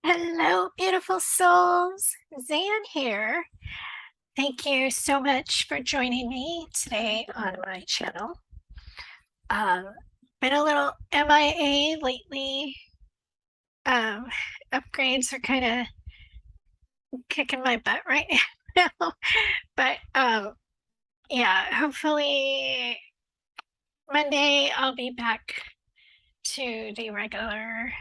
Hello, beautiful souls. Zan here. Thank you so much for joining me today on my channel. Um, been a little MIA lately. Um, Upgrades are kind of kicking my butt right now. But yeah, hopefully Monday I'll be back to the regular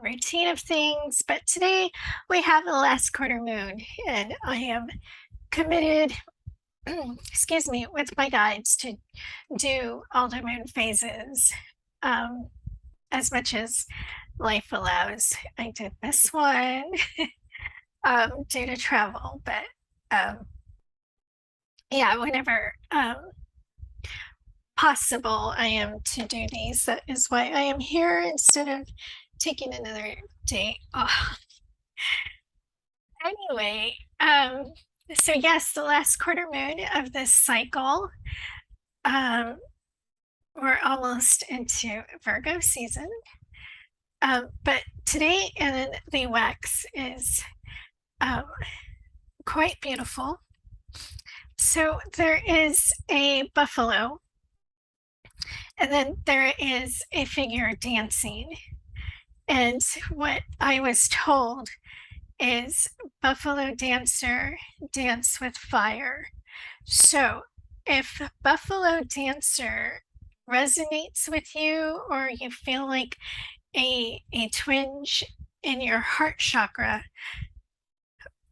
routine of things. But today we have the last quarter moon, and I am committed excuse me, with my guides to do all the moon phases um, as much as life allows. I did this one due to travel, but yeah, whenever possible, I am to do these. That is why I am here instead of taking another day off. Anyway, so yes, the last quarter moon of this cycle. Um, we're almost into Virgo season. But today in the wax is um, quite beautiful. So there is a buffalo, and then there is a figure dancing. And what I was told is buffalo dancer dance with fire. So if buffalo dancer resonates with you, or you feel like a twinge in your heart chakra,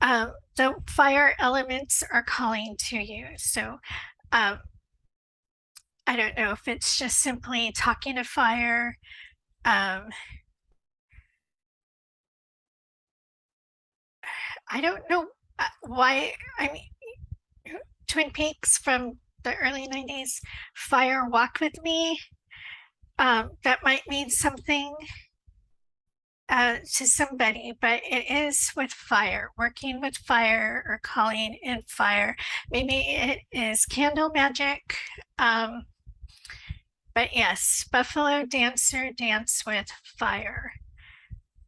the fire elements are calling to you. So um, I don't know if it's just simply talking to fire. Um, I don't know why. I mean, Twin Peaks from the early 90s, Fire Walk With Me. That might mean something to somebody, but it is with fire, working with fire or calling in fire. Maybe it is candle magic. But yes, buffalo dancer dance with fire.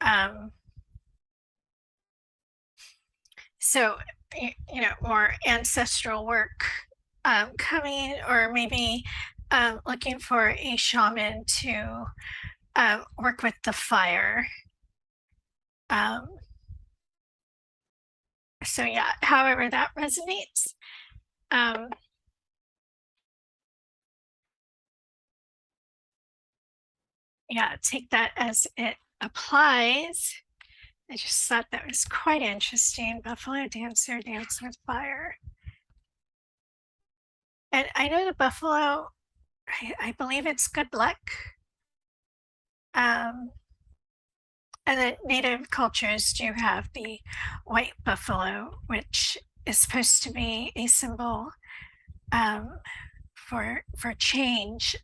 Um, so, more ancestral work coming, or maybe looking for a shaman to work with the fire. Um, so yeah, however that resonates. Um, yeah, take that as it applies. I just thought that was quite interesting. Buffalo dancer dance with fire. And I know the buffalo, I believe it's good luck. Um, and the native cultures do have the white buffalo, which is supposed to be a symbol for change,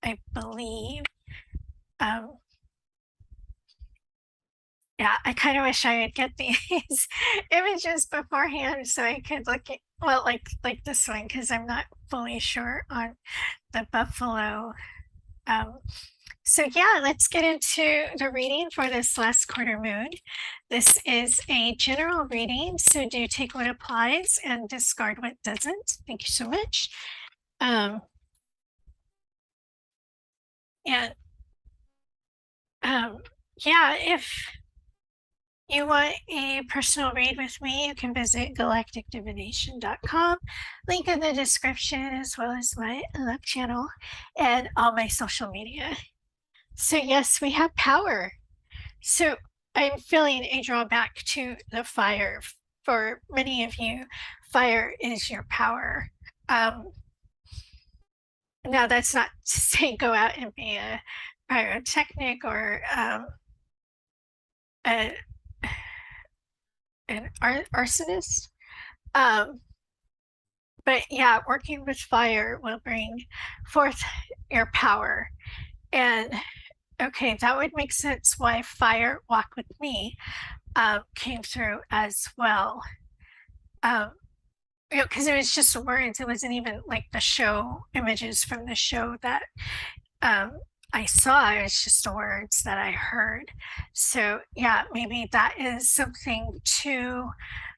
I believe. Um, yeah, I kind of wish I would get these images beforehand so I could look at, well, like this one, because I'm not fully sure on the buffalo. Um, so yeah, let's get into the reading for this last quarter moon. This is a general reading, so do take what applies and discard what doesn't. Thank you so much. And yeah, if you want a personal read with me, you can visit galacticdivination.com. Link in the description, as well as my love channel and all my social media. So yes, we have power. So I'm feeling a drawback to the fire. For many of you, fire is your power. Now, that's not to say go out and be a pyrotechnic or a, an arsonist. Um, but yeah, working with fire will bring forth your power. And okay, that would make sense why Fire Walk With Me came through as well. Because it was just words, it wasn't even like the show images from the show that I saw, it's just the words that I heard. So yeah, maybe that is something to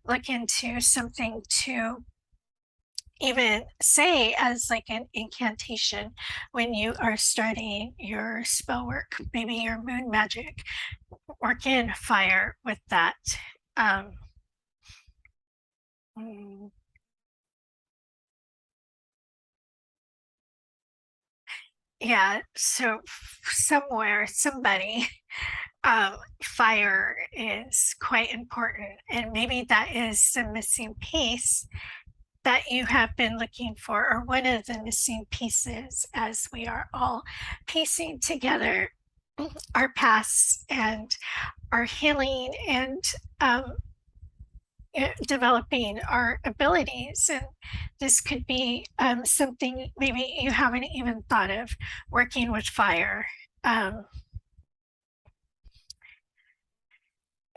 look into, something to even say as like an incantation when you are starting your spell work, maybe your moon magic, work in fire with that. Um, mm, yeah, so somewhere, somebody, fire is quite important, and maybe that is the missing piece that you have been looking for, or one of the missing pieces as we are all piecing together our pasts and our healing and um, developing our abilities. And this could be something maybe you haven't even thought of, working with fire. Um,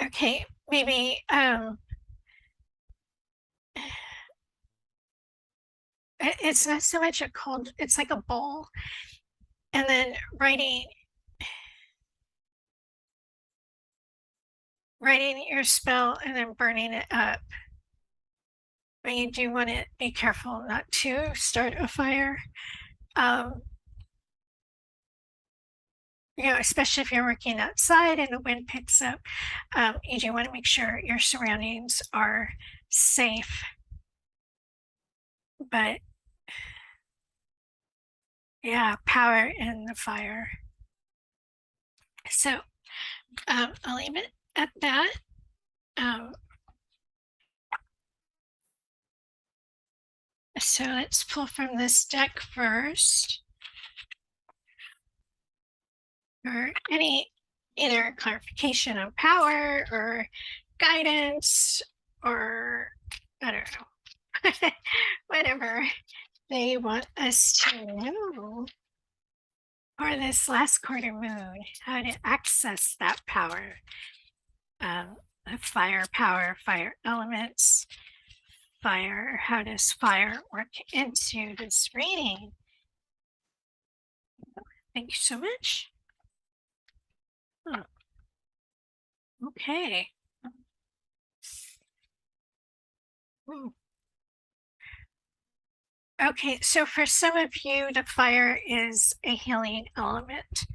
okay, maybe it's not so much a cold, it's like a bowl. And then writing your spell and then burning it up. But you do want to be careful not to start a fire. Um, especially if you're working outside and the wind picks up, you do want to make sure your surroundings are safe. But yeah, power in the fire. So I'll leave it at that. Um, so let's pull from this deck first for any either clarification on power or guidance or I don't know, whatever they want us to know for this last quarter moon, how to access that power, fire power, fire elements, fire. How does fire work into this reading? Thank you so much. Oh, okay. Okay, so for some of you, the fire is a healing element,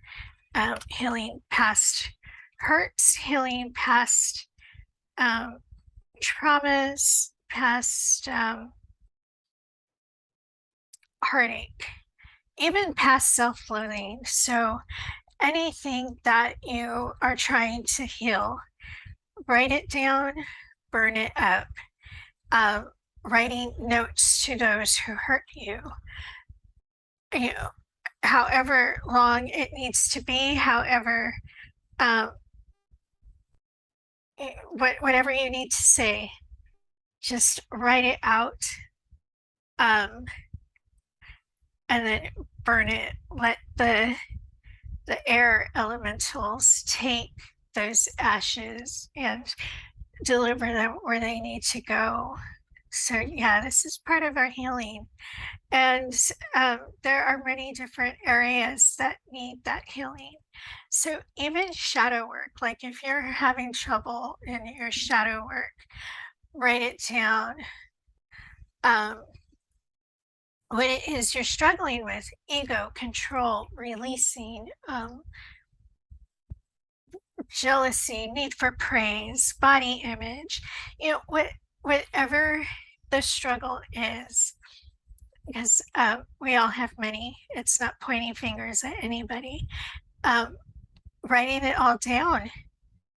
healing past hurts, healing past traumas, past heartache, even past self loathing. So anything that you are trying to heal, write it down, burn it up. Writing notes to those who hurt you, you know, however long it needs to be, however, um, whatever you need to say, just write it out, um, and then burn it. Let the air elementals take those ashes and deliver them where they need to go. So yeah, this is part of our healing. And there are many different areas that need that healing. So even shadow work, like if you're having trouble in your shadow work, write it down. What it is you're struggling with: ego, control, releasing, jealousy, need for praise, body image, whatever the struggle is, because we all have many. It's not pointing fingers at anybody. Writing it all down,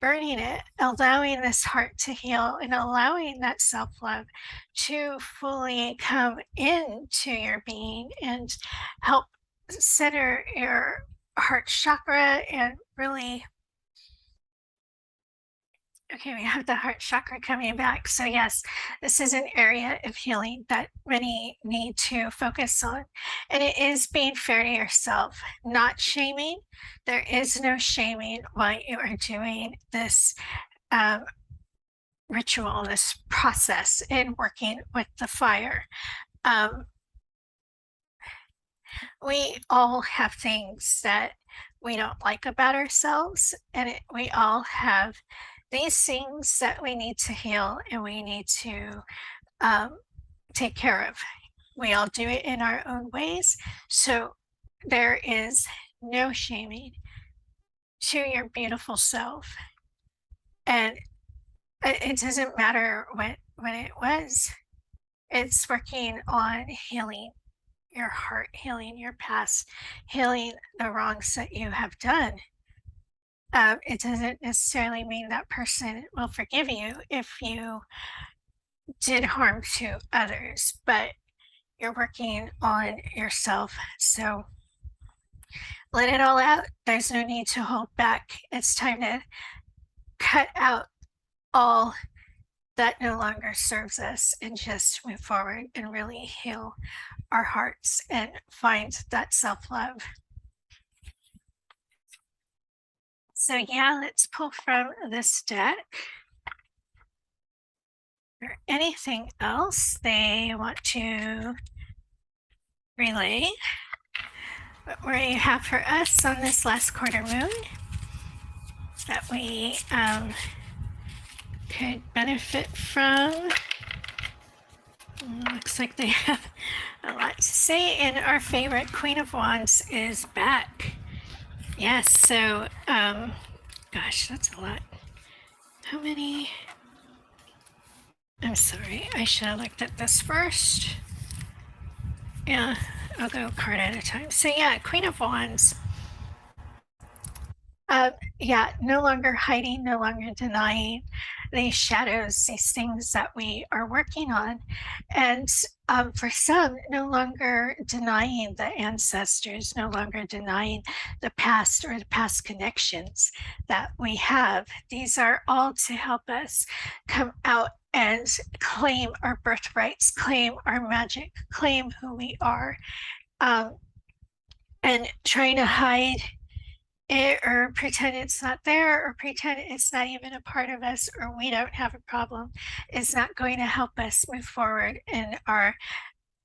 burning it, allowing this heart to heal, and allowing that self love to fully come into your being and help center your heart chakra and really. Okay, we have the heart chakra coming back. So yes, this is an area of healing that many need to focus on. And it is being fair to yourself, not shaming. There is no shaming while you are doing this um, ritual, this process in working with the fire. Um, We all have things that we don't like about ourselves, and we all have these things that we need to heal and we need to um, take care of. We all do it in our own ways. So there is no shaming to your beautiful self. And it doesn't matter when it was. It's working on healing your heart, healing your past, healing the wrongs that you have done. It doesn't necessarily mean that person will forgive you if you did harm to others, but you're working on yourself. So let it all out. There's no need to hold back. It's time to cut out all that no longer serves us and just move forward and really heal our hearts and find that self-love. So yeah, let's pull from this deck. Or anything else they want to relay? What do you have for us on this last quarter moon that we could benefit from? Looks like they have a lot to say, and our favorite Queen of Wands is back. Yes, so gosh, that's a lot. How many? I'm sorry, I should have looked at this first. Yeah, I'll go card at a time. So yeah, Queen of Wands. Yeah, no longer hiding, no longer denying these shadows, these things that we are working on. And for some, no longer denying the ancestors, no longer denying the past or the past connections that we have. These are all to help us come out and claim our birthrights, claim our magic, claim who we are. And trying to hide it or pretend it's not there or pretend it's not even a part of us or we don't have a problem is not going to help us move forward in our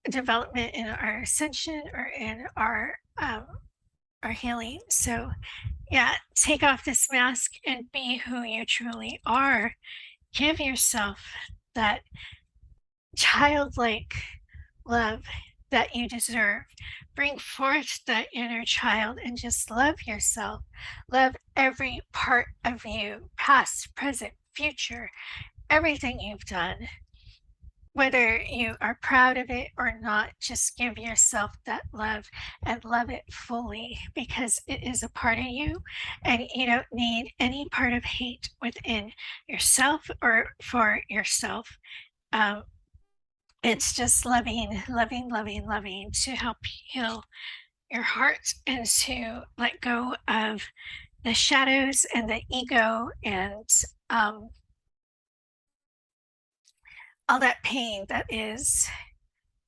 development, in our ascension, or in our healing. So yeah, take off this mask and be who you truly are. Give yourself that childlike love that you deserve. Bring forth that inner child and just love yourself. Love every part of you, past, present, future, everything you've done. Whether you are proud of it or not, just give yourself that love and love it fully because it is a part of you and you don't need any part of hate within yourself or for yourself. Um, it's just loving, loving, loving, loving to help heal your heart and to let go of the shadows and the ego and all that pain that is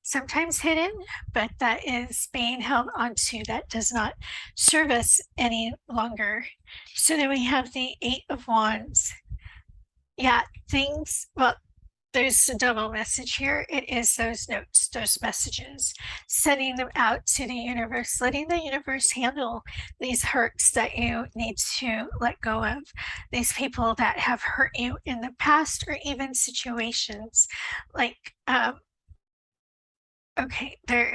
sometimes hidden, but that is being held onto that does not serve us any longer. So then we have the Eight of Wands. Yeah, things, well, there's a double message here. It is those notes, those messages, sending them out to the universe, letting the universe handle these hurts that you need to let go of, these people that have hurt you in the past, or even situations like, okay, they're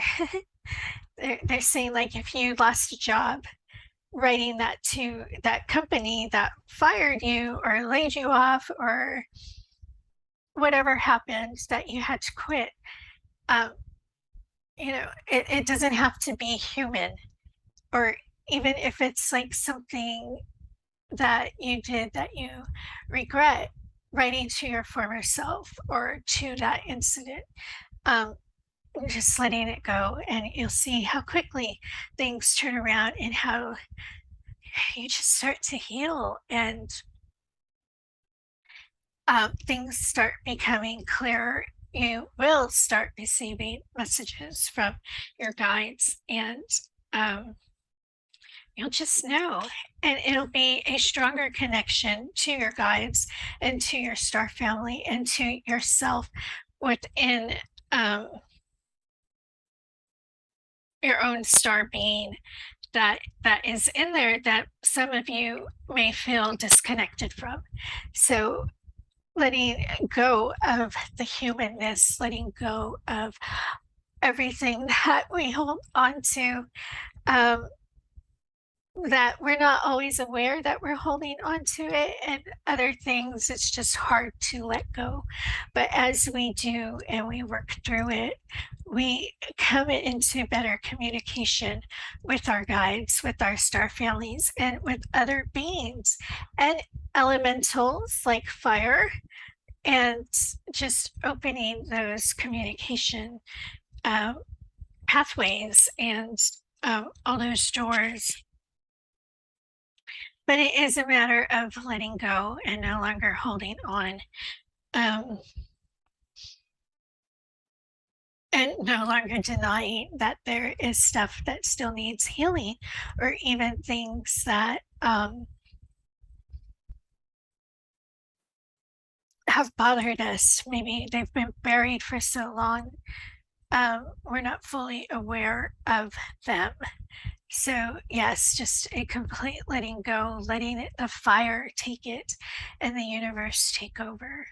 saying like if you lost a job, writing that to that company that fired you or laid you off or whatever happened that you had to quit. um, it doesn't have to be human, or even if it's like something that you did that you regret, writing to your former self or to that incident, um, just letting it go, and you'll see how quickly things turn around and how you just start to heal and things start becoming clearer. You will start receiving messages from your guides, and you'll just know. And it'll be a stronger connection to your guides and to your star family and to yourself within your own star being that is in there that some of you may feel disconnected from. So letting go of the humanness, letting go of everything that we hold on to, um, that we're not always aware that we're holding on to it, and other things it's just hard to let go. But as we do and we work through it, we come into better communication with our guides, with our star families, and with other beings and elementals like fire, and just opening those communication uh, pathways and all those doors. But it is a matter of letting go and no longer holding on, um, and no longer denying that there is stuff that still needs healing, or even things that have bothered us. Maybe they've been buried for so long, we're not fully aware of them. So yes, just a complete letting go, letting the fire take it and the universe take over.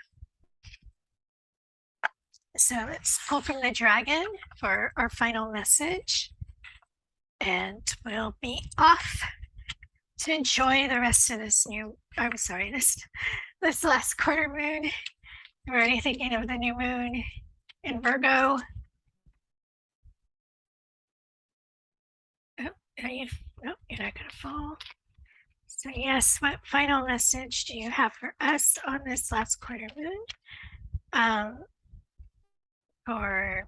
So let's pull from the dragon for our final message, and we'll be off to enjoy the rest of this this last quarter moon. We're already thinking of the new moon in Virgo. Oh, you're not gonna fall. So yes, what final message do you have for us on this last quarter moon? For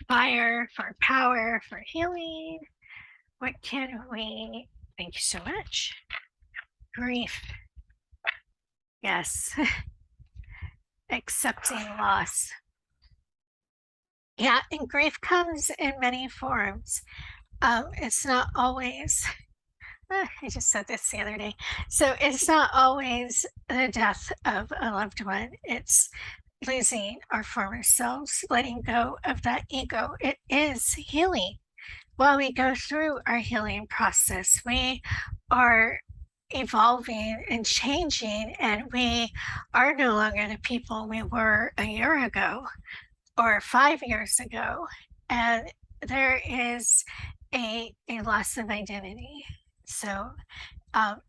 fire, for power, for healing. What can we, thank you so much. Grief. Yes. Accepting loss. Yeah, and grief comes in many forms. It's not always, I just said this the other day. So it's not always the death of a loved one. It's losing our former selves, letting go of that ego. It is healing. While we go through our healing process, we are evolving and changing, and we are no longer the people we were a year ago or 5 years ago. And there is a loss of identity. So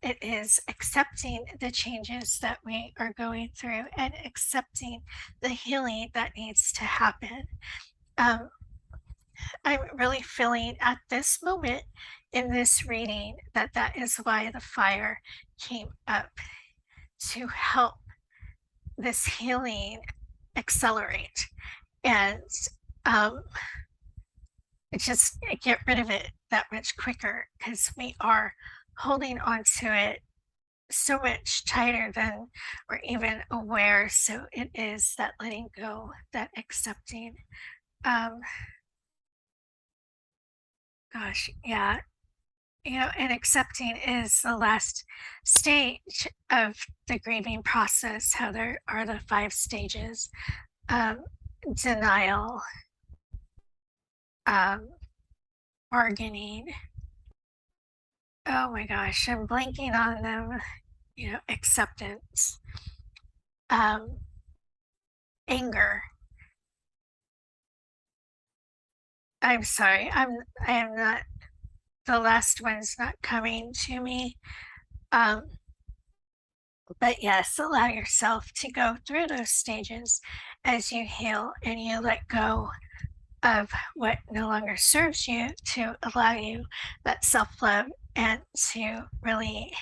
it is accepting the changes that we are going through and accepting the healing that needs to happen. I'm really feeling at this moment in this reading that that is why the fire came up, to help this healing accelerate and just get rid of it that much quicker, because we are holding on to it so much tighter than we're even aware. So it is that letting go, that accepting. Gosh, yeah, and accepting is the last stage of the grieving process. How there are the 5 stages: denial, bargaining. Oh my gosh, I'm blanking on them. Acceptance, anger. I'm sorry, I am not. The last one's not coming to me. But yes, allow yourself to go through those stages as you heal and you let go of what no longer serves you, to allow you that self-love and to really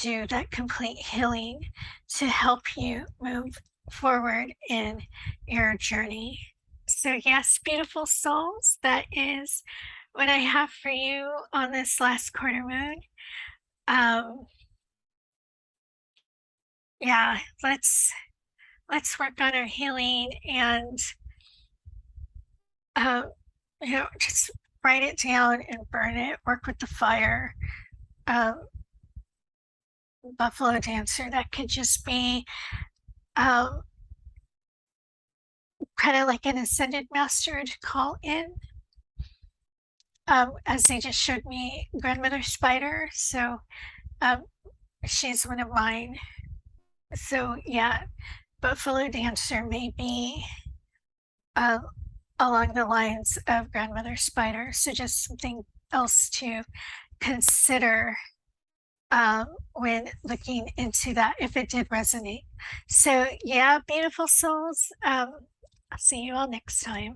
do that complete healing to help you move forward in your journey. So yes, beautiful souls, that is what I have for you on this last quarter moon. Yeah, let's work on our healing, and just write it down and burn it. Work with the fire. Buffalo dancer, that could just be kind of like an ascended master to call in. as they just showed me, grandmother spider. So um, she's one of mine. So yeah, Buffalo Dancer may be uh, along the lines of grandmother spider. So just something else to consider when looking into that if it did resonate. So yeah, beautiful souls. I'll see you all next time.